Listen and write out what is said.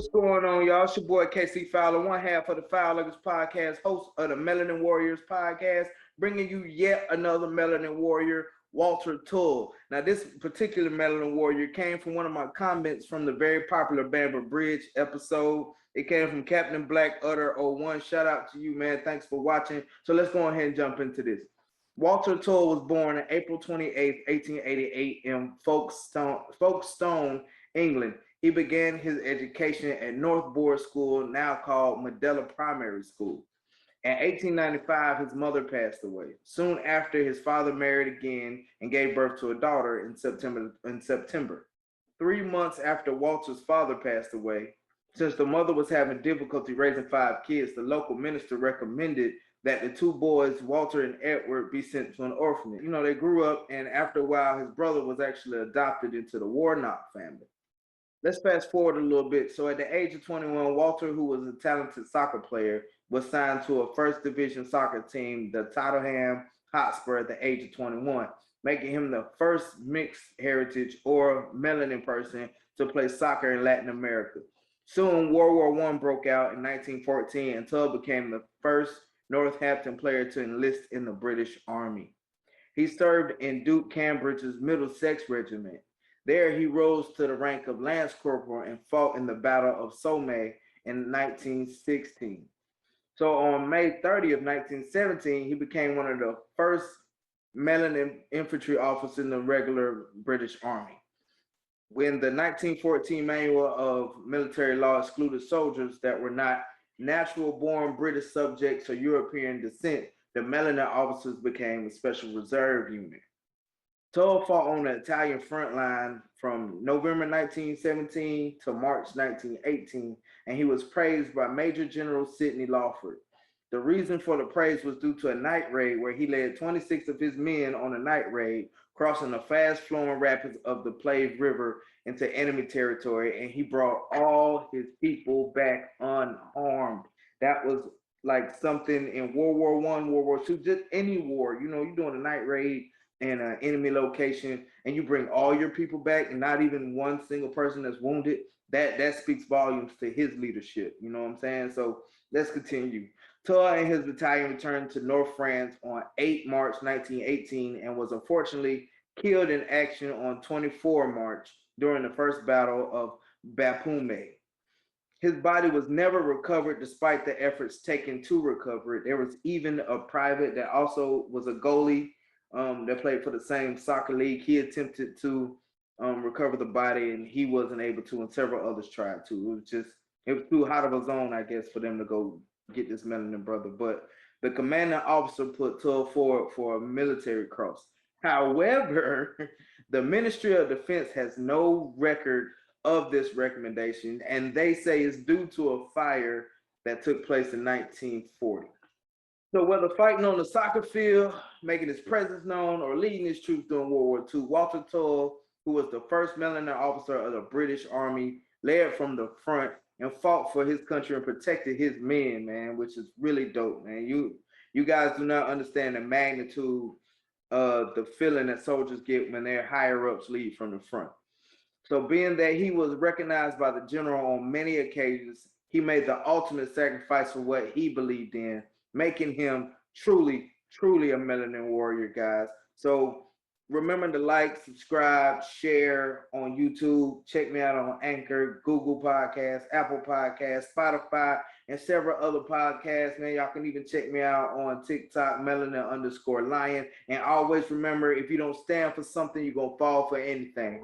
What's going on, y'all? It's your boy KC Fowler, one half of the Fowlers podcast, host of the Melanin Warriors podcast, bringing you yet another Melanin Warrior, Walter Tull. Now, this particular Melanin Warrior came from one of my comments from the very popular Bamber Bridge episode. It came from Captain Black Utter 01. Shout out to you, man. Thanks for watching. So let's go ahead and jump into this. Walter Tull was born on April 28, 1888 in Folkestone, England. He began his education at North Board School, now called Medela Primary School. In 1895, his mother passed away. Soon after, his father married again and gave birth to a daughter in September. 3 months after Walter's father passed away, since the mother was having difficulty raising 5 kids, the local minister recommended that the 2 boys, Walter and Edward, be sent to an orphanage. You know, they grew up, and after a while, his brother was actually adopted into the Warnock family. Let's fast forward a little bit. So at the age of 21, Walter, who was a talented soccer player, was signed to a first division soccer team, the Tottenham Hotspur, at the age of 21, making him the first mixed heritage or melanin person to play soccer in Latin America. Soon, World War I broke out in 1914, and Tull became the first Northampton player to enlist in the British Army. He served in Duke Cambridge's Middlesex Regiment. There, he rose to the rank of Lance Corporal and fought in the Battle of Somme in 1916. So on May 30th, 1917, he became one of the first melanin infantry officers in the regular British Army. When the 1914 Manual of Military Law excluded soldiers that were not natural-born British subjects or European descent, the melanin officers became a special reserve unit. Tull fought on the Italian front line from November 1917 to March 1918, and he was praised by Major General Sidney Lawford. The reason for the praise was due to a night raid where he led 26 of his men on a night raid, crossing the fast-flowing rapids of the Plave River into enemy territory, and he brought all his people back unharmed. That was like something in World War I, World War II, just any war. You know, you're doing a night raid in an enemy location and you bring all your people back and not even one single person that's wounded, that speaks volumes to his leadership. You know what I'm saying? So let's continue. Tull and his battalion returned to North France on 8 March 1918 and was unfortunately killed in action on 24 March during the First Battle of Bapaume. His body was never recovered despite the efforts taken to recover it. There was even a private that also was a goalie that played for the same soccer league. He attempted to recover the body and he wasn't able to, and several others tried to. It was too hot of a zone, I guess, for them to go get this melanin brother. But the commanding officer put Tull forward for a military cross. However, the Ministry of Defense has no record of this recommendation, and they say it's due to a fire that took place in 1940. So whether fighting on the soccer field, making his presence known, or leading his troops during World War II, Walter Tull, who was the first melanin officer of the British Army, led from the front and fought for his country and protected his men, man, which is really dope, man. You guys do not understand the magnitude of the feeling that soldiers get when their higher ups lead from the front. So being that he was recognized by the general on many occasions, he made the ultimate sacrifice for what he believed in, making him truly a melanin warrior, guys. So remember to like, subscribe, share on YouTube. Check me out on Anchor, Google Podcasts, Apple Podcasts, Spotify, and several other podcasts. Man, y'all can even check me out on TikTok, melanin_lion. And always remember, if you don't stand for something, you're going to fall for anything.